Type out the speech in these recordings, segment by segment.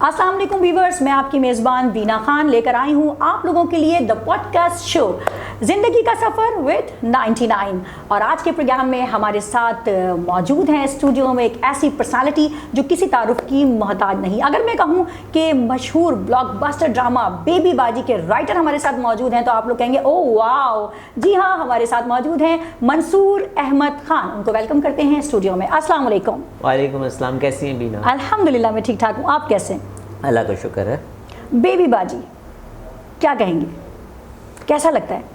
अस्सलाम वालेकुम व्यूअर्स, मैं आपकी मेज़बान बीना खान लेकर आई हूँ आप लोगों के लिए द पॉडकास्ट शो ज़िंदगी का सफ़र विद 99। और आज के प्रोग्राम में हमारे साथ मौजूद हैं स्टूडियो में एक ऐसी पर्सनालिटी जो किसी तारुफ की मोहताज नहीं। अगर मैं कहूँ कि मशहूर ब्लॉकबस्टर ड्रामा बेबी बाजी के राइटर हमारे साथ मौजूद हैं तो आप लोग कहेंगे ओह वाओ। जी हाँ, हमारे साथ मौजूद हैं मंसूर अहमद खान। उनको वेलकम करते हैं स्टूडियो में। अस्सलाम वालेकुम। वालेकुम अस्सलाम। कैसी हैं बीना? अल्हम्दुलिल्लाह मैं ठीक ठाक हूँ, आप कैसे हैं? अल्लाह का शुक्र है। बेबी बाजी क्या कहेंगे, कैसा लगता है?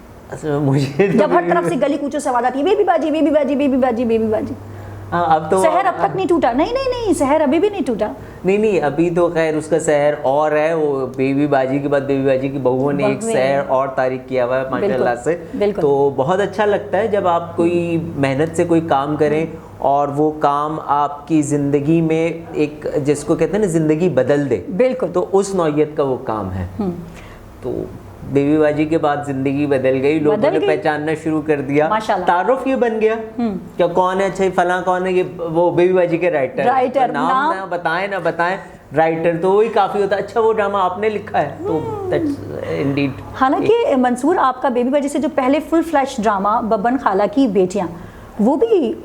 मुझे जब हर तरफ से गली कूचों से आवाज आती है बेबी बाजी बेबी बाजी बेबी बाजी बेबी बाजी। अब तो शहर अब तक नहीं टूटा? नहीं, शहर अभी भी नहीं टूटा। नहीं, अभी तो खैर उसका शहर और है। वो बेबी बाजी के बाद बेबी बाजी की बहुओं ने एक शहर और तारीख किया हुआ है माशाल्लाह से। तो बहुत अच्छा लगता है जब आप कोई मेहनत से कोई काम करें और वो काम आपकी ज़िंदगी में एक जिसको कहते हैं ना ज़िंदगी बदल दे। बिल्कुल। तो उस नौइयत का वो काम है। तो बेबी बाजी के बाद जिंदगी बदल गई, लोगों ने पहचानना शुरू कर दिया, तारुफ ये बन गया क्या कौन है, अच्छा फला कौन है, ये वो बेबी बाजी के राइटर। नाम ना बताएं राइटर तो वही काफ़ी होता है। अच्छा वो ड्रामा आपने लिखा है तो दैट्स इंडीड। हालांकि मंसूर आपका बेबी बाजी से जो पहले फुल फ्लैश ड्रामा बब्बन खाला की बेटियां वो भी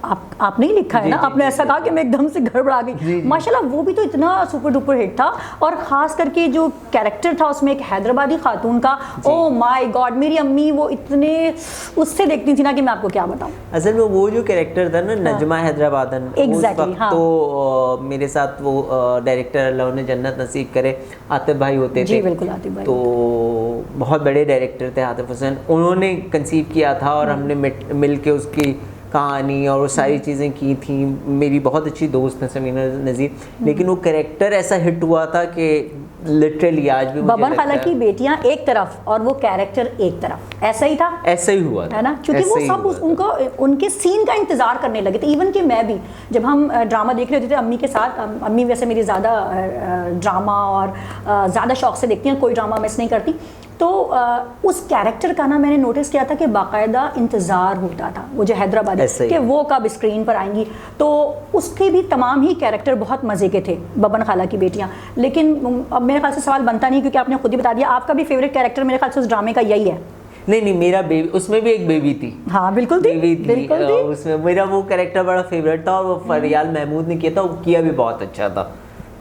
आपने ही लिखा है ना? आपने ऐसा कहा कि मैं एकदम से गड़बड़ा गई। माशाल्लाह वो भी तो इतना सुपर डुपर हिट था। और ख़ास करके जो कैरेक्टर था उसमें एक हैदराबादी खातून का, ओ माय गॉड, मेरी अम्मी वो इतने उससे देखती थी ना कि मैं आपको क्या बताऊं। असल में वो जो कैरेक्टर था ना नजमा हैदराबादन, एग्जैक्टली हाँ। तो मेरे साथ वो डायरेक्टर अल्लाह उन्हें जन्नत नसीब करे आतिफ भाई होते थे। जी बिल्कुल, आतिफ भाई तो बहुत बड़े डायरेक्टर थे आतिफ हुसैन, उन्होंने कंसीव किया था और हमने मिल के उसकी कहानी और वो सारी चीज़ें की थी। मेरी बहुत अच्छी दोस्त है समीना नज़ीर, लेकिन वो कैरेक्टर ऐसा हिट हुआ था कि लिटरली आज भी बब्बन खाला की बेटियां एक तरफ और वो कैरेक्टर एक तरफ, ऐसा ही था। ऐसा ही हुआ है ना, क्योंकि वो सब उनको उनके सीन का इंतजार करने लगे थे। इवन कि मैं भी जब हम ड्रामा देख रहे होते थे अम्मी के साथ, अम्मी वैसे मेरी ज़्यादा ड्रामा और ज़्यादा शौक से देखती हैं, कोई ड्रामा मिस नहीं करती। तो उस कैरेक्टर का ना मैंने नोटिस किया था कि बाकायदा इंतज़ार होता था वो जो हैदराबादी कि वो कब स्क्रीन पर आएंगी। तो उसके भी तमाम ही कैरेक्टर बहुत मज़े के थे बब्बन खाला की बेटियां। लेकिन अब मेरे ख्याल से सवाल बनता नहीं क्योंकि आपने खुद ही बता दिया आपका भी फेवरेट कैरेक्टर मेरे ख्याल से उस ड्रामे का यही है। नहीं मेरा बेबी, उसमें भी एक बेबी थी। हाँ बिल्कुल थी, बिल्कुल थी। उसमें मेरा वो कैरेक्टर बड़ा फेवरेट था और वो फरियाल महमूद ने किया था, वो किया भी बहुत अच्छा था।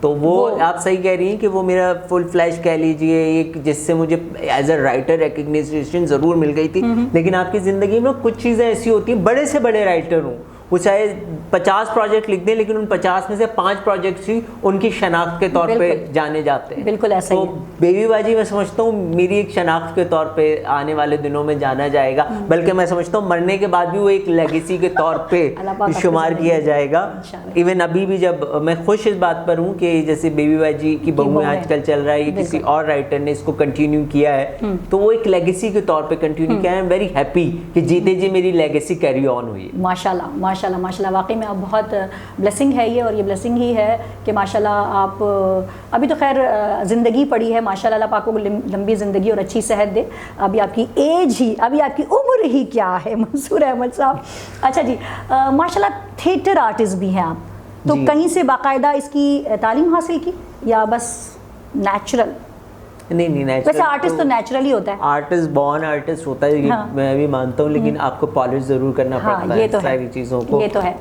तो वो आप सही कह रही हैं कि वो मेरा फुल फ्लैश कह लीजिए एक जिससे मुझे एज अ राइटर रिकग्निशन ज़रूर मिल गई थी। लेकिन आपकी ज़िंदगी में कुछ चीज़ें ऐसी होती हैं, बड़े से बड़े राइटर हों, वो चाहे 50 प्रोजेक्ट लिख दें लेकिन उन 50 में से 5 प्रोजेक्ट्स ही उनकी शनाख्त के तौर पे जाने जाते हैं। बिल्कुल ऐसा ही। तो बेबी बाजी मैं समझता हूँ मेरी एक शनाख्त के तौर पे आने वाले दिनों में जाना जाएगा, बल्कि मैं समझता हूँ मरने के बाद भी वो एक लेगेसी के तौर पे शुमार किया जाएगा। इवन अभी भी जब मैं खुश इस बात पर हूँ कि जैसे बेबी बाजी की बहू आजकल चल रहा है, किसी और राइटर ने इसको कंटिन्यू किया है तो वो एक लेगेसी के तौर पर कंटिन्यू किया है। आई एम वेरी हैप्पी कि जीते जी मेरी लेगेसी कैरी ऑन हुई। माशाल्लाह वाकई में अब बहुत ब्लेसिंग है ये, और ये ब्लेसिंग ही है कि माशाल्लाह आप अभी तो खैर ज़िंदगी पड़ी है, माशाल्लाह अल्लाह पाक को लंबी ज़िंदगी और अच्छी सेहत दे। अभी आपकी एज ही, अभी आपकी उम्र ही क्या है मंसूर अहमद साहब। अच्छा जी, माशाल्लाह थिएटर आर्टिस्ट भी हैं आप, तो कहीं से बाकायदा इसकी तालीम हासिल की या बस नेचुरल? नहीं वैसे आर्टिस्ट तो नेचुरली होता है, आर्टिस्ट बॉर्न आर्टिस्ट होता है। हाँ। मैं भी मानता हूँ, लेकिन आपको पॉलिश जरूर करना पड़ता है सारी चीज़ों को। ये तो है।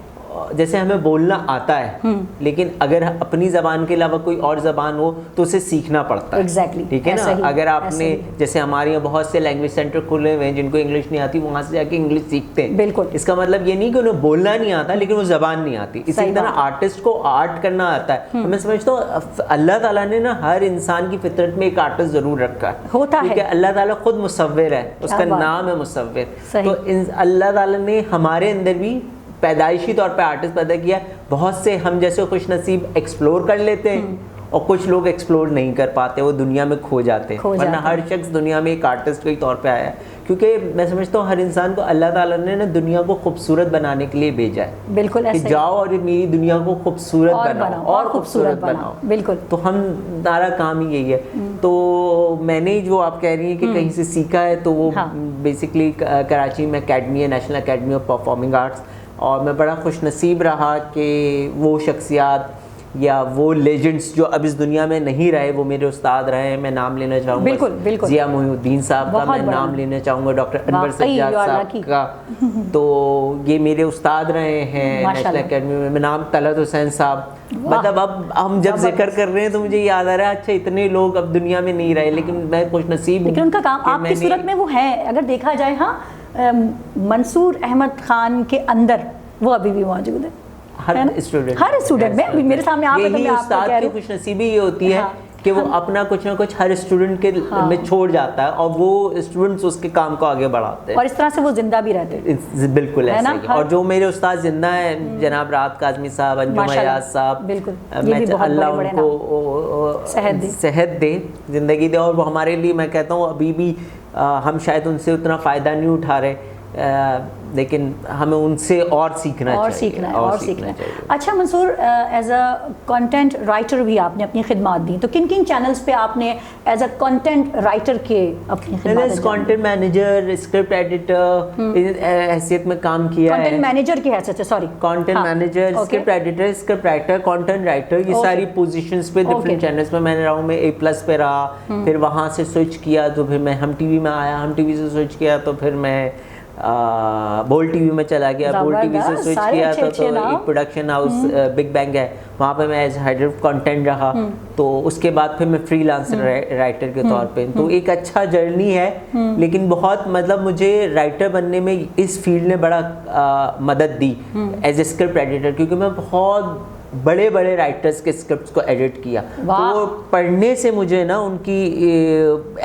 जैसे हमें बोलना आता है लेकिन अगर अपनी ज़बान के अलावा कोई और ज़बान हो तो उसे सीखना पड़ता है। एग्जैक्टली ठीक है ना। अगर आपने जैसे हमारे यहाँ बहुत से लैंग्वेज सेंटर खुले हुए हैं जिनको इंग्लिश नहीं आती, वहाँ से जाके इंग्लिश सीखते हैं। बिल्कुल। इसका मतलब ये नहीं कि उन्हें बोलना नहीं आता लेकिन वो ज़बान नहीं आती। इसी तरह आर्टिस्ट को आर्ट करना आता है। मैं समझता हूँ अल्लाह ताला ने ना हर इंसान की फितरत में एक आर्टिस्ट ज़रूर रखा होता है। अल्लाह ताला खुद मुसव्विर है, उसका नाम है मुसव्विर। तो अल्लाह ताला ने हमारे अंदर भी पैदाइशी तौर पे आर्टिस्ट पैदा किया। बहुत से हम जैसे खुश नसीब एक्सप्लोर कर लेते हैं और कुछ लोग एक्सप्लोर नहीं कर पाते, वो दुनिया में खो जाते हैं। वरना हर शख्स दुनिया में एक आर्टिस्ट के तौर पे आया है, क्योंकि मैं समझता हूँ हर इंसान को अल्लाह ताला ने ना दुनिया को खूबसूरत बनाने के लिए भेजा है। बिल्कुल ऐसे कि जाओ और मेरी दुनिया को खूबसूरत बनाओ और खूबसूरत बनाओ। बिल्कुल। तो हमारा काम ही यही है। तो मैंने जो आप कह रही हैं कि कहीं से सीखा है, तो वो बेसिकली कराची में अकेडमी है, national academy of performing arts, और मैं बड़ा खुश नसीब रहा कि वो शख्सियात या वो लेजेंड्स जो अब इस दुनिया में नहीं रहे, वो मेरे उस्ताद रहे हैं। मैं नाम लेना चाहूँगा बिल्कुल बिल्कुल जिया मोहिउद्दीन साहब का, मैं नाम लेना चाहूँगा डॉक्टर अनवर सज्जाद साहब का, तो ये मेरे उस्ताद रहे हैं नेशनल एकेडमी में। मैं नाम तलत हुसैन साहब, मतलब अब हम जब जिक्र कर रहे हैं तो मुझे याद आ रहा है अच्छा इतने लोग अब दुनिया में नहीं रहे, लेकिन मैं खुश नसीब हूँ। लेकिन उनका काम आपकी सूरत में वो है, अगर देखा जाए। हाँ, मंसूर अहमद खान के अंदर वो अभी भी मौजूद है हर स्टूडेंट में। मेरे सामने आप यही उस्ताद की खुशनसीबी ये होती है कि वो अपना कुछ ना कुछ हर स्टूडेंट के में छोड़ जाता है और वो स्टूडेंट्स उसके काम को आगे बढ़ाते हैं और इस तरह से वो जिंदा भी रहते हैं। बिल्कुल ऐसा ही। और जो मेरे उस्ताद जिंदा हैं, जनाब राहत काज़मी साहब, अंजुम अयाज साहब, बिल्कुल, मैं अल्लाह उनको सेहत दे, जिंदगी दे। और वो हमारे लिए, मैं कहता हूँ अभी भी हम शायद उनसे उतना फ़ायदा नहीं उठा रहे, लेकिन हमें उनसे और सीखना चाहिए। अच्छा Mansoor, as a content writer भी आपने अपनी खिदमत दी, तो किन किन चैनल्स पे आपने एज अ कंटेंट राइटर के अपनी खिदमत? कंटेंट मैनेजर, स्क्रिप्ट एडिटर हैसियत में काम किया है। कंटेंट मैनेजर की हैसियत से, sorry, content manager, script editor, script writer, content writer, ये सारी पोजीशंस पे डिफरेंट चैनल्स पे मैंने रहा हूँ। मैं A+ पे रहा, फिर वहाँ से स्विच किया तो फिर मैं हम टीवी में आया, हम टीवी से स्विच किया तो फिर मैं बोल टीवी में चला गया, बोल टीवी से स्विच किया तो एक प्रोडक्शन हाउस बिग बैंग है, वहाँ पे मैं एज हेड ऑफ कंटेंट रहा। तो उसके बाद फिर मैं फ्रीलांसर राइटर के तौर पे, तो एक अच्छा जर्नी है। लेकिन बहुत मतलब मुझे राइटर बनने में इस फील्ड ने बड़ा मदद दी एज ए स्क्रिप्ट एडिटर, क्योंकि मैं बहुत बड़े बड़े राइटर्स के स्क्रिप्ट्स को एडिट किया। तो पढ़ने से मुझे ना, उनकी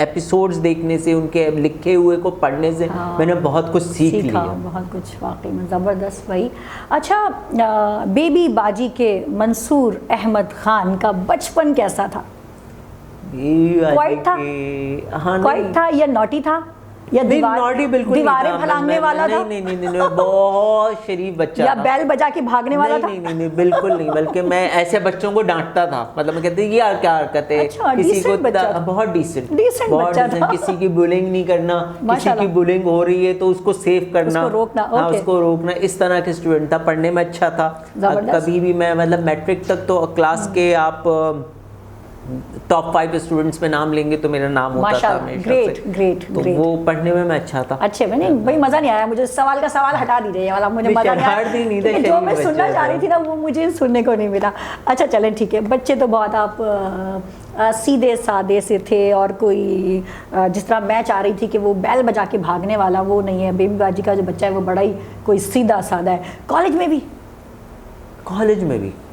एपिसोड्स देखने से, उनके लिखे हुए को पढ़ने से मैंने बहुत कुछ सीख लिया, बहुत कुछ वाकई में ज़बरदस्त भाई। अच्छा, बेबी बाजी के मंसूर अहमद खान का बचपन कैसा था? क्वाइट था या नॉटी था या दीवारें फलांगने वाला था? नहीं, बहुत शरीफ बच्चा या बैल बजा के भागने वाला था? नहीं, बिल्कुल नहीं। बल्कि मैं ऐसे बच्चों को डांटता था, मतलब मैं कहती यार क्या हरकत है। अच्छा, किसी को बहुत डिसेंट बच्चा था। किसी की बुलिंग नहीं करना, किसी की बुलिंग हो रही है तो उसको सेव करना, उसको रोकना, इस तरह के स्टूडेंट था। पढ़ने में अच्छा था, कभी भी मैं मतलब मैट्रिक तक तो क्लास के आप टॉप 5 स्टूडेंट्स में नाम लेंगे तो मेरा नाम होता था हमेशा। ग्रेट। तो वो पढ़ने में मैं अच्छा था। अच्छे में नहीं भाई, मजा नहीं आया मुझे। सवाल का सवाल हटा दीजिए वाला, मुझे मजा नहीं आया। जो मैं सुनना चाह रही थी ना वो मुझे सुनने को नहीं मिला। अच्छा चलें ठीक है। बच्चे तो बहुत आप सीधे सादे से थे, और कोई जिस तरह मैं चाह रही थी कि वो बैल बजा के भागने वाला, वो नहीं है। बेबी बाजी का जो बच्चा है वो बड़ा ही कोई सीधा सादा है। कॉलेज में भी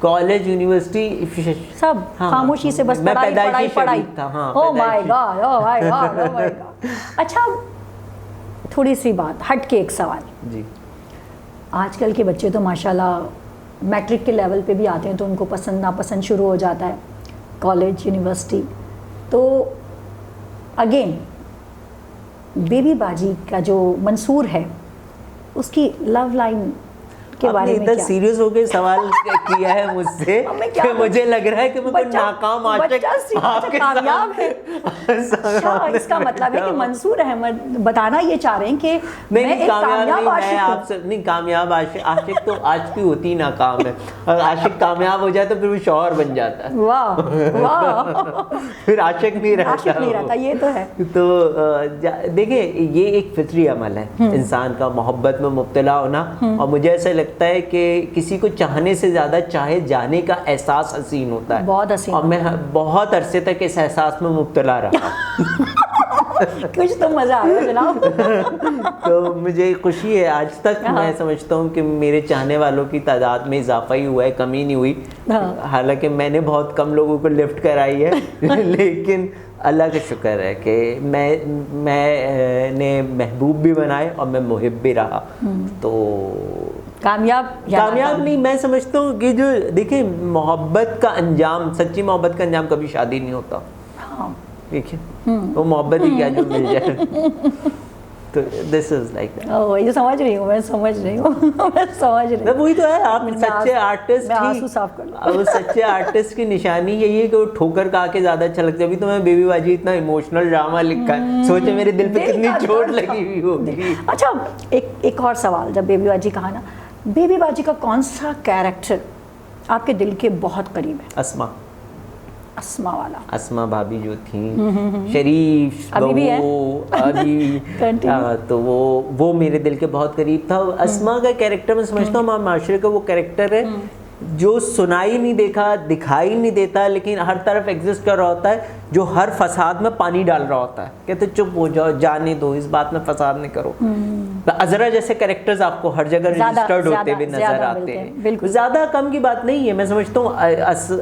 कॉलेज यूनिवर्सिटी सब खामोशी से बस पढ़ाई। Oh my God. अच्छा, थोड़ी सी बात हट के एक सवाल जी। आजकल के बच्चे तो माशाल्लाह मैट्रिक के लेवल पे भी आते हैं तो उनको पसंद नापसंद शुरू हो जाता है, कॉलेज यूनिवर्सिटी। तो अगेन बेबी बाजी का जो मंसूर है उसकी लव लाइन के बारे में इतना सीरियस होकर सवाल किया है मुझसे कि मुझे लग रहा है कि मैं कोई नाकाम आशिक कामयाब है। अच्छा, इसका मतलब है कि मंसूर अहमद बताना ये चाह रहे हैं कि मैं एक कामयाब आशिक नहीं, कामयाब आशिक तो आज की होती नाकाम है। और आशिक कामयाब हो जाए तो फिर वो शौहर बन जाता है। वाह फिर आशिक नहीं रहता। ये तो है। तो देखिए, ये एक फितरी अमल है इंसान का, मोहब्बत में मुब्तला होना। और मुझे ऐसा लगता है कि किसी को चाहने से ज्यादा चाहे जाने का एहसास हसीन होता है, बहुत हसीन। और मैं बहुत अरसे तक इस एहसास में मुब्तला रहा। कुछ तो मजा आया जनाब। तो मुझे खुशी है आज तक। मैं समझता हूँ कि मेरे चाहने वालों की तादाद में इजाफा ही हुआ है, कमी नहीं हुई। हालांकि मैंने बहुत कम लोगों को लिफ्ट कराई है लेकिन अल्लाह का शुक्र है कि मैंने महबूब भी बनाए और मैं मुहिब भी रहा। तो कामयाब नहीं, मैं समझता हूँ कि जो देखिए, मोहब्बत का अंजाम, सच्ची मोहब्बत का अंजाम कभी शादी नहीं होता। देखिए वो मोहब्बत ही क्या जो मिल जाए। तो दिस इज लाइक दैट। ओह, ये समझ रही हूँ मैं वही तो है। आप सच्चे आर्टिस्ट आंसू साफ कर लो। अब सच्चे आर्टिस्ट की निशानी यही है कि वो ठोकर खा के ज्यादा अच्छा लगता है। अभी तो मैं बेबी बाजी इतना इमोशनल ड्रामा लिखा है, सोचे मेरे दिल पे कितनी चोट लगी हुई होगी। अच्छा, एक और सवाल। जब बेबी बाजी कहा ना, बेबी बाजी का कौन सा कैरेक्टर आपके दिल के बहुत करीब है? अस्मा वाला, अस्मा भाभी जो थी, शरीफ अभी भी है? तो वो मेरे दिल के बहुत करीब था। अस्मा का कैरेक्टर मैं समझता हूँ हमारे माशरे का वो कैरेक्टर है जो सुनाई नहीं देखा, दिखाई नहीं देता, लेकिन हर तरफ एग्जिस्ट कर रहा होता है, जो हर फसाद में पानी डाल रहा होता है। कहते चुप हो जाओ, जाने दो, इस बात में फसाद नहीं करो। तो अजरा जैसे कैरेक्टर्स आपको हर जगह रजिस्टर्ड होते हुए नजर आते हैं। ज्यादा कम की बात नहीं है, मैं समझता हूँ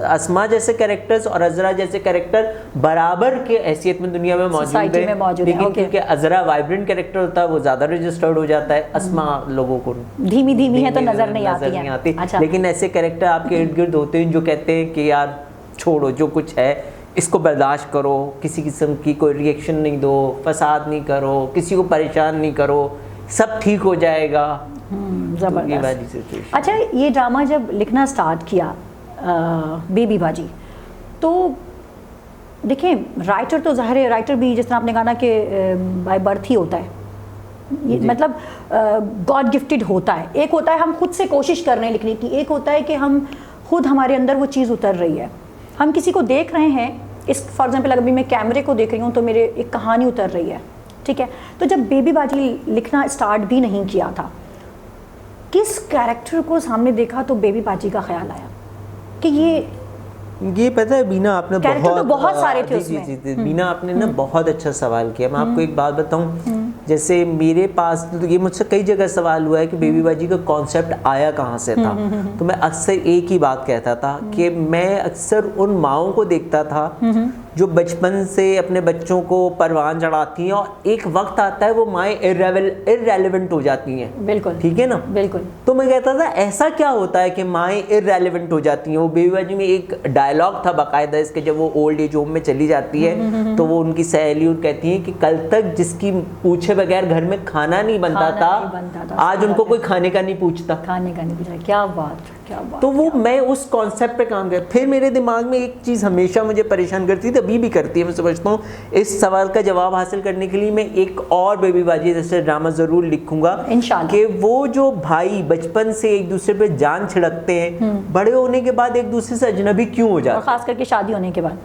अस्मा जैसे कैरेक्टर्स और अजरा जैसे कैरेक्टर बराबर के हैसियत में दुनिया में मौजूद है, लेकिन क्योंकि अजरा वाइब्रेंट कैरेक्टर होता है वो ज्यादा रजिस्टर्ड हो जाता है, अस्मा लोगों को धीमी है तो नजर नहीं आती। अच्छा। लेकिन ऐसे कैरेक्टर आपके इर्द गिर्द होते हैं जो कहते हैं कि यार छोड़ो, जो कुछ है इसको बर्दाश्त करो, किसी किस्म की कोई रिएक्शन नहीं दो, फसाद नहीं करो, किसी को परेशान नहीं करो, सब ठीक हो जाएगा। जबरदस्त। अच्छा, ये ड्रामा जब लिखना स्टार्ट किया बेबी बाजी, तो देखिए राइटर तो ज़ाहिर है, राइटर भी जिस तरह आपने कहा ना कि बाय बर्थ ही होता है, ये मतलब गॉड गिफ्टेड होता है। एक होता है हम खुद से कोशिश कर रहे हैं लिखने की, एक होता है कि हम खुद हमारे अंदर वो चीज़ उतर रही है, हम किसी को देख रहे हैं। इस फॉर एग्जांपल अगर मैं कैमरे को देख रही हूँ तो मेरे एक कहानी उतर रही है, ठीक है। तो जब बेबी बाजी लिखना स्टार्ट भी नहीं किया था, किस कैरेक्टर को सामने देखा तो बेबी बाजी का ख्याल आया कि ये पता है बीना, आपने बहुत सारे थे उसमें। जी, बीना आपने ना बहुत अच्छा सवाल किया। मैं आपको एक बात बताऊं, जैसे मेरे पास तो ये मुझसे कई जगह सवाल हुआ है कि बेबी बाजी का कॉन्सेप्ट आया कहाँ से था। तो मैं अक्सर एक ही बात कहता था कि मैं अक्सर उन माओं को देखता था जो बचपन से अपने बच्चों को परवान चढ़ाती हैं और एक वक्त आता है वो माएँ इररेलेवेंट हो जाती हैं। बिल्कुल, ठीक है ना? बिल्कुल। तो मैं कहता था ऐसा क्या होता है कि माएँ इररेलेवेंट हो जाती हैं। वो बेबी बाजी में एक डायलॉग था बाकायदा इसके, जब वो ओल्ड एज होम में चली जाती है तो वो उनकी सहेली कहती है कि कल तक जिसकी पूछे बगैर घर में खाना नहीं बनता था, आज उनको कोई खाने का नहीं पूछता। क्या बात। तो वो मैं उस कॉन्सेप्ट पे काम कर, फिर मेरे दिमाग में एक चीज़ हमेशा मुझे परेशान करती थी, अभी भी करती है। मैं समझता हूँ इस सवाल का जवाब हासिल करने के लिए मैं एक और बेबी बाजी जैसे ड्रामा ज़रूर लिखूंगा इंशाल्लाह, कि वो जो भाई बचपन से एक दूसरे पे जान छिड़कते हैं, बड़े होने के बाद एक दूसरे से अजनबी क्यों हो जाते, खास करके शादी होने के बाद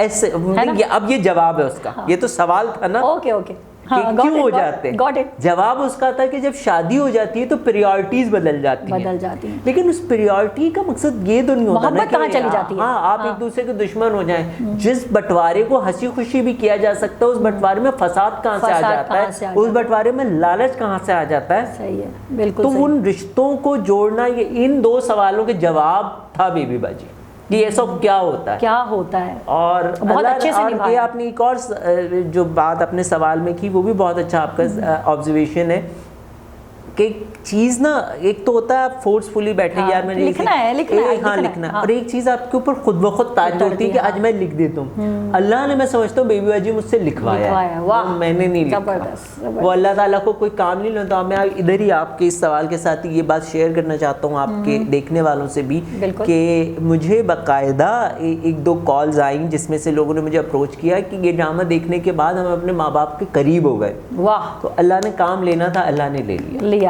ऐसे। अब ये जवाब है उसका। हाँ। ये तो सवाल था ना। ओके। हाँ, क्यों हो जाते हैं? जवाब उसका था कि जब शादी हो जाती है तो प्रायोरिटीज बदल जाती हैं। लेकिन उस प्रायोरिटी का मकसद ये तो नहीं होता ना कि चली जाती है। हाँ, आप एक दूसरे के दुश्मन हो जाएं। जिस बंटवारे को हंसी खुशी भी किया जा सकता है, उस बंटवारे में फसाद कहाँ से आ जाता है, उस बंटवारे में लालच कहाँ से आ जाता है। सही है, बिल्कुल। तो उन रिश्तों को जोड़ना, ये इन दो सवालों के जवाब था बेबी बाजी कि ये सब क्या होता है। और बहुत अच्छे से निभाया। आपने एक और जो बात अपने सवाल में की वो भी बहुत अच्छा आपका ऑब्जर्वेशन है कि चीज़ ना, एक तो होता है आप फोर्सफुली बैठे, यार मैंने लिखना है। और एक चीज़ आपके ऊपर खुद ब खुद ताज होती है कि आज मैं लिख देता हूँ। अल्लाह ने, मैं समझता हूँ बेबी बाजी मुझसे लिखवाया, मैंने नहीं लिखा। वो अल्लाह ताला को कोई काम नहीं लेता। मैं इधर ही आपके इस सवाल के साथ ही ये बात शेयर करना चाहता हूँ आपके देखने वालों से भी कि मुझे बाकायदा एक दो कॉल्स आई जिसमें से लोगों ने मुझे अप्रोच किया कि ये ड्रामा देखने के बाद हम अपने माँ बाप के करीब हो गए। वाह। तो अल्लाह ने काम लेना था, अल्लाह ने ले लिया।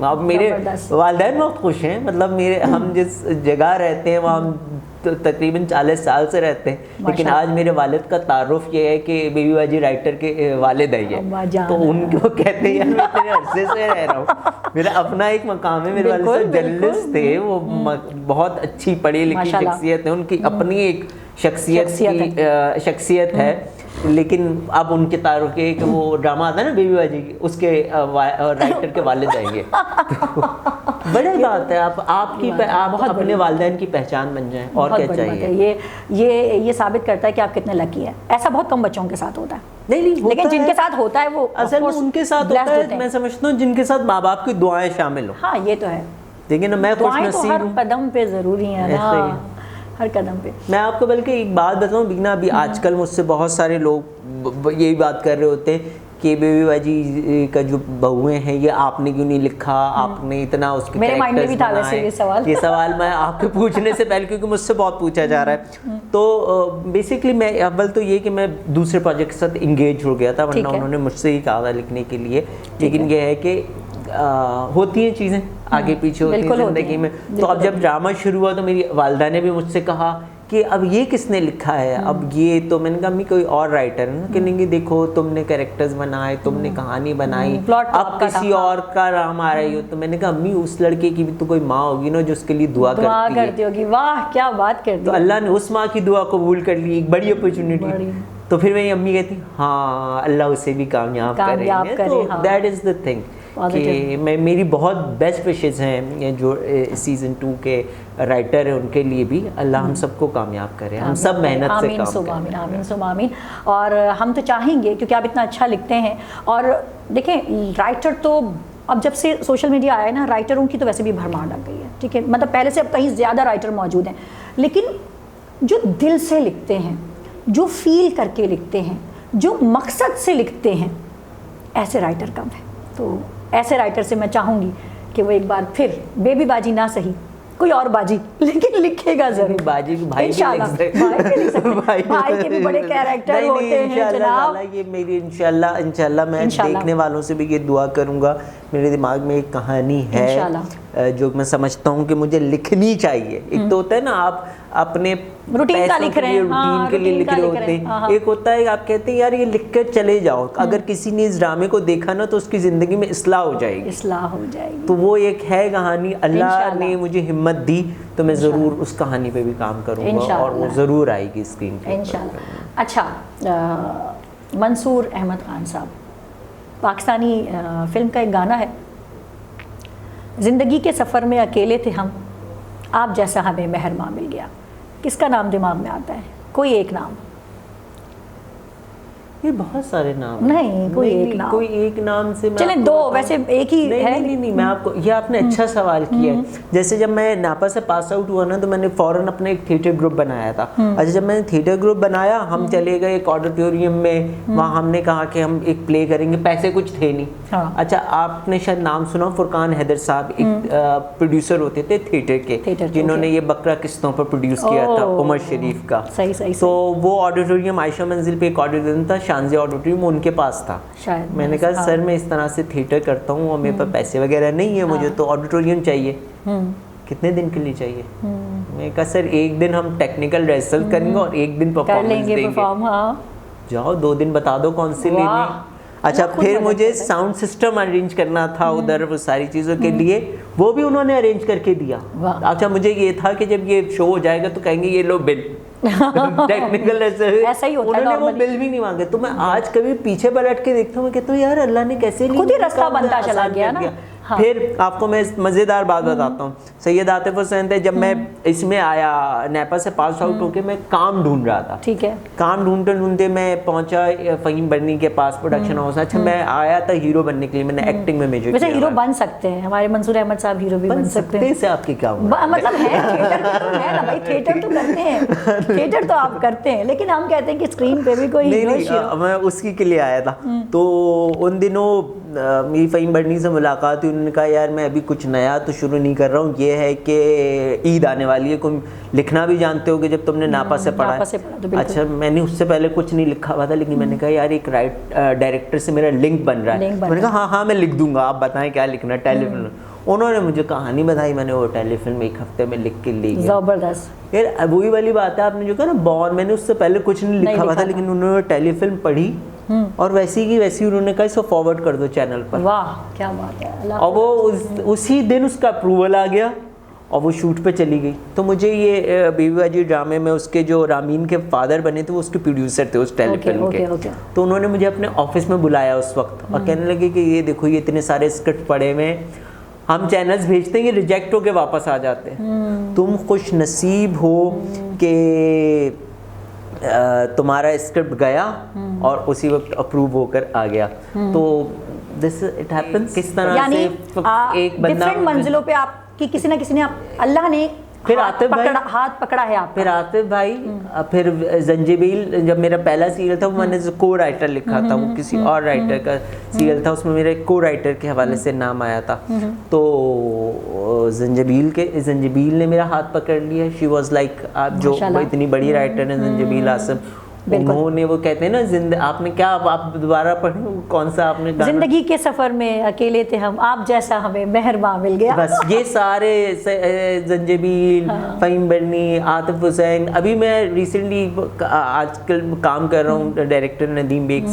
अब मेरे वालिदैन बहुत खुश हैं। मतलब हम जिस जगह रहते हैं वहाँ हम तकरीबन 40 साल से रहते हैं, लेकिन आज मेरे वालिद का तारुफ ये है कि बेबी बाजी राइटर के वालिद है। तो उनको कहते हैं यार मैं इतने अरसे से रह रहा हूँ, मेरा अपना एक मकाम है। मेरे वालिद साहब जर्नलिस्ट थे, वो बहुत अच्छी पढ़ी लिखी शख्सियत है, उनकी अपनी एक शख्सियत है। लेकिन अब उनके तारुफ के कि वो ड्रामा आता है ना बेबी बाजी, उसके राइटर के वालिद आएंगे। तो बड़ी बात है, आप अपने वालिदैन की पहचान बन जाएं, और क्या चाहिए। ये साबित करता है कि आप कितने लकी हैं। ऐसा बहुत कम बच्चों के साथ होता है। नहीं, लेकिन जिनके साथ होता है वो असल में उनके साथ होता है। मैं समझता हूँ जिनके साथ माँ बाप की दुआएं शामिल हो। हाँ, ये तो है। लेकिन मैं खुशनसीब हर कदम पे जरूरी है ना, हर कदम पे। मैं आपको बल्कि एक बात बताऊं बीना, अभी आजकल मुझसे बहुत सारे लोग यही बात कर रहे होते हैं कि बेबी बाजी का जो बहुएं हैं ये आपने क्यों नहीं लिखा, आपने इतना उसके मेरे माइंड में भी था वैसे ये सवाल मैं आपके पूछने से पहले, क्योंकि मुझसे बहुत पूछा जा रहा है। तो बेसिकली मैं अव्वल तो ये कि मैं दूसरे प्रोजेक्ट के साथ इंगेज हो गया था, वरना उन्होंने मुझसे ही कहा था लिखने के लिए। लेकिन ये है कि होती हैं चीज़ें, आगे पीछे होती है जिंदगी में। तो अब जब ड्रामा शुरू हुआ तो मेरी वालदा ने भी मुझसे कहा कि अब ये किसने लिखा है, अब ये तो मैंने कहा अम्मी कोई और राइटर है ना, कि नहीं देखो तुमने कैरेक्टर्स बनाए, तुमने कहानी बनाई, अब किसी और का नाम आ रही हो। तो मैंने कहा अम्मी उस लड़के की भी तो कोई माँ होगी ना जो उसके लिए दुआ करती होगी। वाह क्या बात कर दी। तो अल्लाह ने उस माँ की दुआ कबूल कर ली, एक बड़ी अपॉर्चुनिटी। तो फिर मेरी अम्मी कहती हाँ अल्लाह उसे भी कामयाब करेंगे। तो दैट इज द थिंग कि मेरी बहुत बेस्ट विशेस हैं जो सीज़न 2 के राइटर हैं उनके लिए भी, अल्लाह हम सबको कामयाब करे, हम सब मेहनत से काम करें। आमीन सुम आमीन। और हम तो चाहेंगे क्योंकि आप इतना अच्छा लिखते हैं। और देखें राइटर तो अब जब से सोशल मीडिया आया है ना, राइटरों की तो वैसे भी भरमार लग गई है, ठीक है, मतलब पहले से अब कहीं ज़्यादा राइटर मौजूद हैं, लेकिन जो दिल से लिखते हैं, जो फील करके लिखते हैं, जो मकसद से लिखते हैं, ऐसे राइटर कम है। तो ऐसे राइटर से मैं चाहूँगी कि वो एक बार फिर बेबी बाजी ना सही कोई और बाजी लेकिन लिखेगा जरूर। बाजी भाई भाई के भी बड़े कैरेक्टर होते हैं जनाब। ये मेरी इंशाल्लाह मैं देखने वालों से भी ये दुआ करूँगा, मेरे दिमाग में एक कहानी है जो मैं समझता हूँ कि मुझे लिखनी चाहिए। एक तो होता है ना आप अपने रूटीन का लिख रहे हैं, रूटीन के लिए लिख रहे होते हैं, एक होता है आप कहते हैं यार ये लिख कर चले जाओ, अगर किसी ने इस ड्रामे को देखा ना तो उसकी ज़िंदगी में इस्लाह हो जाएगी। तो वो एक है कहानी, अल्लाह ने मुझे हिम्मत दी तो मैं ज़रूर उस कहानी पे भी काम करूँगा और वो ज़रूर आएगी स्क्रीन पे इंशाल्लाह। अच्छा, मंसूर अहमद खान साहब, पाकिस्तानी फिल्म का एक गाना है, ज़िंदगी के सफ़र में अकेले थे हम, आप जैसा हमें मेहरमा मिल गया। किसका नाम दिमाग में आता है? कोई एक नाम? ये बहुत सारे नाम नहीं, कोई एक नाम से चले दो, वैसे एक ही है। नहीं, मैं आपको, ये आपने अच्छा सवाल किया है। जैसे जब मैं नापा से पास आउट हुआ ना तो मैंने फौरन अपना एक थिएटर ग्रुप बनाया था। अच्छा, जब मैंने थिएटर ग्रुप बनाया हम चले गए एक ऑडिटोरियम में, वहाँ हमने कहा कि हम एक प्ले करेंगे, पैसे कुछ थे नहीं। अच्छा, आपने शायद नाम सुना, फुरकान हैदर साहब एक प्रोड्यूसर होते थे थिएटर के, जिन्होंने ये बकरा किस्तों पर प्रोड्यूस किया था, उमर शरीफ का। सही। तो वो ऑडिटोरियम आयशा मंजिल पे एक ऑडिटोरियम था, शानजिया ऑडिटोरियम, उनके पास था शायद। मैंने कहा सर मैं इस तरह से थिएटर करता हूँ और मेरे पास पैसे वगैरह नहीं है, मुझे तो ऑडिटोरियम चाहिए। कितने दिन के लिए चाहिए? मैंने कहा सर एक दिन हम टेक्निकल रिहर्सल करेंगे और एक दिन परफॉर्मेंस देंगे। जाओ 2 दिन बता दो कौन सी लेनी। अच्छा, फिर मुझे साउंड सिस्टम अरेंज करना था उधर, वो सारी चीज़ों के लिए वो भी उन्होंने अरेंज करके दिया। अच्छा, मुझे ये था कि जब ये शो हो जाएगा तो कहेंगे ये लो बिल टेक्निकल ऐसा ही होता है, उन्होंने वो बिल भी नहीं मांगे। तो मैं आज कभी पीछे पलट के देखता हूँ, मैं कहता हूँ यार अल्लाह ने कैसे खुद ही रास्ता बनता चला गया ना। हाँ। फिर आपको मैं मज़ेदार बात बताता हूँ। सैयद आतिफ हुसैन थे, जब मैं इसमें आया नैपा से पास आउट होके मैं काम ढूंढ रहा था, ठीक है, काम ढूंढते मैं पहुंचा फ़हीम बर्नी के पास प्रोडक्शन हाउस। अच्छा, मैं आया था हीरो बनने के लिए, मैंने एक्टिंग में मेजर वैसे हीरो बन सकते हैं, हमारे मंसूर अहमद साहब हीरो भी बन सकते हैं। से आपकी क्या मतलब है, थिएटर है ना भाई, थिएटर तो करते हैं, थिएटर तो आप करते हैं, लेकिन हम कहते हैं कि स्क्रीन पे भी कोई नहीं, मैं उसी के लिए आया था। तो उन दिनों मेरी फ़हीम बर्नी से मुलाकात हुई, उन्होंने कहा यार मैं अभी कुछ नया तो शुरू नहीं कर रहा हूँ, ये है कि ईद आने वाली है, तुम लिखना भी जानते हो कि जब तुमने नापा से पढ़ा है। अच्छा, मैंने उससे पहले कुछ नहीं लिखा हुआ था, लेकिन मैंने कहा यार एक डायरेक्टर से मेरा लिंक बन रहा है। मैंने कहा हाँ मैं लिख दूंगा, आप बताएं क्या लिखना। टेलीफिल्म, उन्होंने मुझे कहानी बताई, मैंने वो टेलीफिल्म 1 हफ्ते में लिख के ली। जबरदस्त। यार वही वाली बात है, आपने जो कहा ना बॉर्न, मैंने उससे पहले कुछ नहीं लिखा हुआ था, लेकिन उन्होंने टेलीफिल्म पढ़ी और वैसी की वैसी उन्होंने कहा इसको फॉरवर्ड कर दो चैनल पर। वाह क्या बात है। और वो उसी दिन उसका अप्रूवल आ गया और वो शूट पे चली गई। तो मुझे ये बेबी बाजी ड्रामे में उसके जो रामीन के फादर बने थे वो उसके प्रोड्यूसर थे उस टेलीफिल्म के। तो उन्होंने मुझे अपने ऑफिस में बुलाया उस वक्त और कहने लगे कि ये देखो ये इतने सारे स्क्रिप्ट पढ़े हुए, हम चैनल्स भेजते हैं, ये रिजेक्ट होके वापस आ जाते हैं, तुम खुश नसीब हो कि तुम्हारा स्क्रिप्ट गया और उसी वक्त अप्रूव होकर आ गया। तो दिस इट हैपेंस। किस तरह से एक बंदा डिफरेंट मंजिलों पे आपकी किसी ना किसी ने अल्लाह ने फिर आतिफ भाई हाथ पकड़ा है आप। फिर आतिफ भाई, फिर जंजीबील जब मेरा पहला सीरियल था वो मैंने को राइटर लिखा था, वो किसी और राइटर का सीरियल था, उसमें मेरे को राइटर के हवाले से नाम आया था। तो जंजीबील ने मेरा हाथ पकड़ लिया। शी वाज लाइक, आप जो इतनी बड़ी राइटर है जंजीबील आसिम, उन्होंने वो कहते हैं ना आपने क्या, आप दोबारा पढ़े कौन सा आपने गाना? जिंदगी के सफर में अकेले थे हम, आप जैसा हमें मेहरबा मिल गया। बस ये सारे जंजीबील, फ़हीम बर्नी, आतिफ हुसैन, अभी मैं रिसेंटली आजकल काम कर रहा हूँ director Nadeem Baig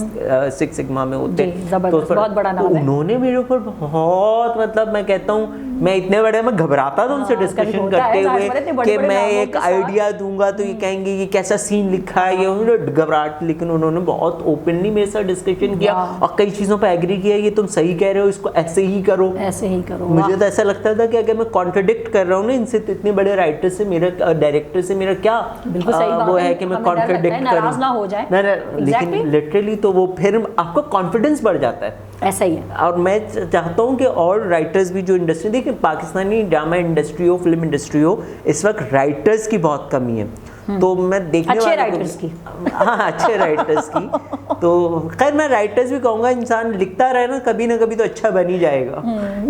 Six Sigma में होते हैं, तो बहुत बड़ा नाम है। उन्होंने मेरे ऊपर बहुत, मतलब मैं कहता हूँ मैं इतने बड़े, मैं घबराता था उनसे डिस्कशन करते हुए कि मैं एक आइडिया दूंगा तो ये कहेंगे ये कैसा सीन लिखा है, ये घबराहट, लेकिन उन्होंने बहुत ओपनली मेरे साथ डिस्कशन किया और कई चीज़ों पर एग्री किया, ये तुम सही कह रहे हो, इसको ऐसे ही करो, ऐसे ही करो। मुझे तो ऐसा लगता था कि अगर मैं कॉन्ट्रडिक्ट कर रहा हूँ ना इनसे, तो इतने बड़े राइटर से, मेरा डायरेक्टर से मेरा क्या वो है कि मैं कॉन्ट्रडिक्ट करूँ ना हो जाए, लेकिन लिटरली तो वो फिर आपका कॉन्फिडेंस बढ़ जाता है। ऐसा ही है। और मैं चाहता हूँ कि और राइटर्स भी जो इंडस्ट्री, देखिए पाकिस्तानी ड्रामा इंडस्ट्री हो, फिल्म इंडस्ट्री हो, इस वक्त राइटर्स की बहुत कमी है, तो मैं देखने अच्छे वालों राइटर्स की, हाँ अच्छे राइटर्स की, तो खैर मैं राइटर्स भी कहूँगा, इंसान लिखता रहे ना कभी तो अच्छा बन ही जाएगा,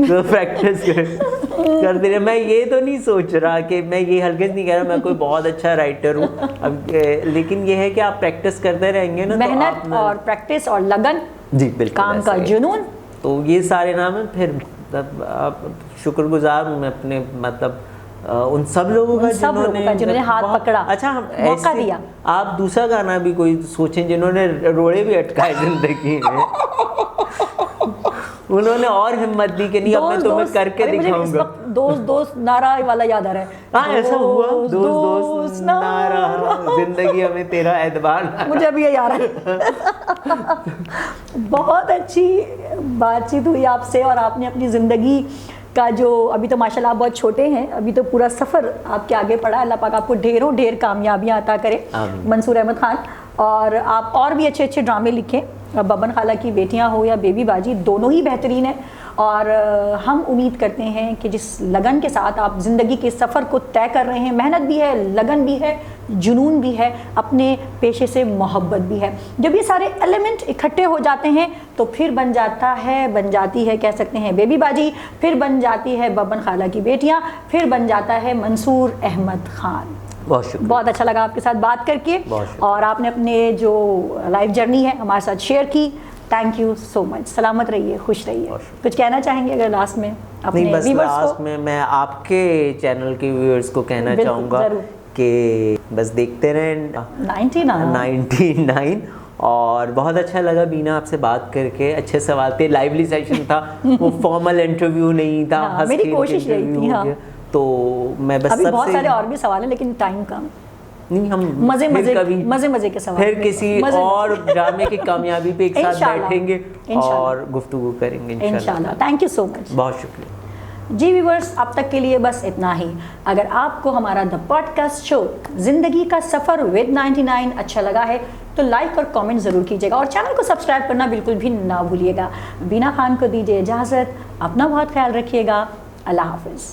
तो प्रैक्टिस करते रहे। मैं ये तो नहीं सोच रहा कि मैं ये हरगिज़ नहीं कह रहा मैं कोई बहुत अच्छा राइटर हूँ, अब लेकिन ये है कि आप प्रैक्टिस करते रहेंगे ना, मेहनत और प्रैक्टिस और लगन, जी बिल्कुल, काम का जुनून, तो ये सारे नाम हैं। फिर आप शुक्रगुजार हूँ मैं अपने, मतलब उन सब लोगों का जिन्होंने हाथ पकड़ा, अच्छा मौका दिया। आप दूसरा गाना भी कोई सोचें जिन्होंने रोड़े भी अटकाए जिंदगी में, उन्होंने और हिम्मत दी कि नहीं अब मैं तुम्हें करके दिखाऊंगा। दोस्त दोस्त नारा वाला याद आ रहा है। हाँ ऐसा हुआ, दोस्त नारा, जिंदगी हमें तेरा एतबार, मुझे अभी ये याद आ रहा है। बहुत अच्छी बातचीत हुई आपसे, और आपने अपनी ज़िंदगी का जो, अभी तो माशाल्लाह आप बहुत छोटे हैं, अभी तो पूरा सफ़र आपके आगे पड़ा है, अल्लाह पाक आपको ढेर कामयाबियाँ अता करे, मंसूर अहमद खान, और आप और भी अच्छे ड्रामे लिखें, बब्बन खाला की बेटियां हो या बेबी बाजी, दोनों ही बेहतरीन है। और हम उम्मीद करते हैं कि जिस लगन के साथ आप ज़िंदगी के सफ़र को तय कर रहे हैं, मेहनत भी है, लगन भी है, जुनून भी है, अपने पेशे से मोहब्बत भी है, जब ये सारे एलिमेंट इकट्ठे हो जाते हैं तो फिर बन जाती है कह सकते हैं बेबी बाजी, फिर बन जाती है बब्बन खाला की बेटियां, फिर बन जाता है मंसूर अहमद खान। बहुत अच्छा लगा आपके साथ बात करके, और आपने अपने जो लाइफ जर्नी है हमारे साथ शेयर की। Thank you so much. सलामत रहिए, खुश रहिए। कुछ कहना चाहेंगे अगर लास्ट में अपने व्यूअर्स को? लास्ट में मैं आपके चैनल के व्यूअर्स को कहना चाहूँगा कि बस देखते रहें 99, और बहुत अच्छा लगा बीना आपसे बात करके, अच्छे सवाल थे, लाइवली सेशन था, वो फॉर्मल इंटरव्यू नहीं था, मेरी कोशिश यही थी। हाँ। तो मैं बस अभी बहुत सारे और भी सवाल हैं लेकिन टाइम कम, नहीं, हम मजे के सवाल, फिर किसी और ड्रामे की कामयाबी पे एक साथ बैठेंगे और गुफ्तगू करेंगे इंशाल्लाह। थैंक यू सो मच, बहुत शुक्रिया। जी व्यूअर्स, अब तक के लिए बस इतना ही। अगर आपको हमारा द पॉडकास्ट शो जिंदगी का सफ़र विद 99 अच्छा लगा है तो लाइक और कमेंट ज़रूर कीजिएगा, और चैनल को सब्सक्राइब करना बिल्कुल भी ना भूलिएगा। बीना खान को दीजिए इजाज़त, अपना बहुत ख्याल रखिएगा, अल्लाह हाफिज़।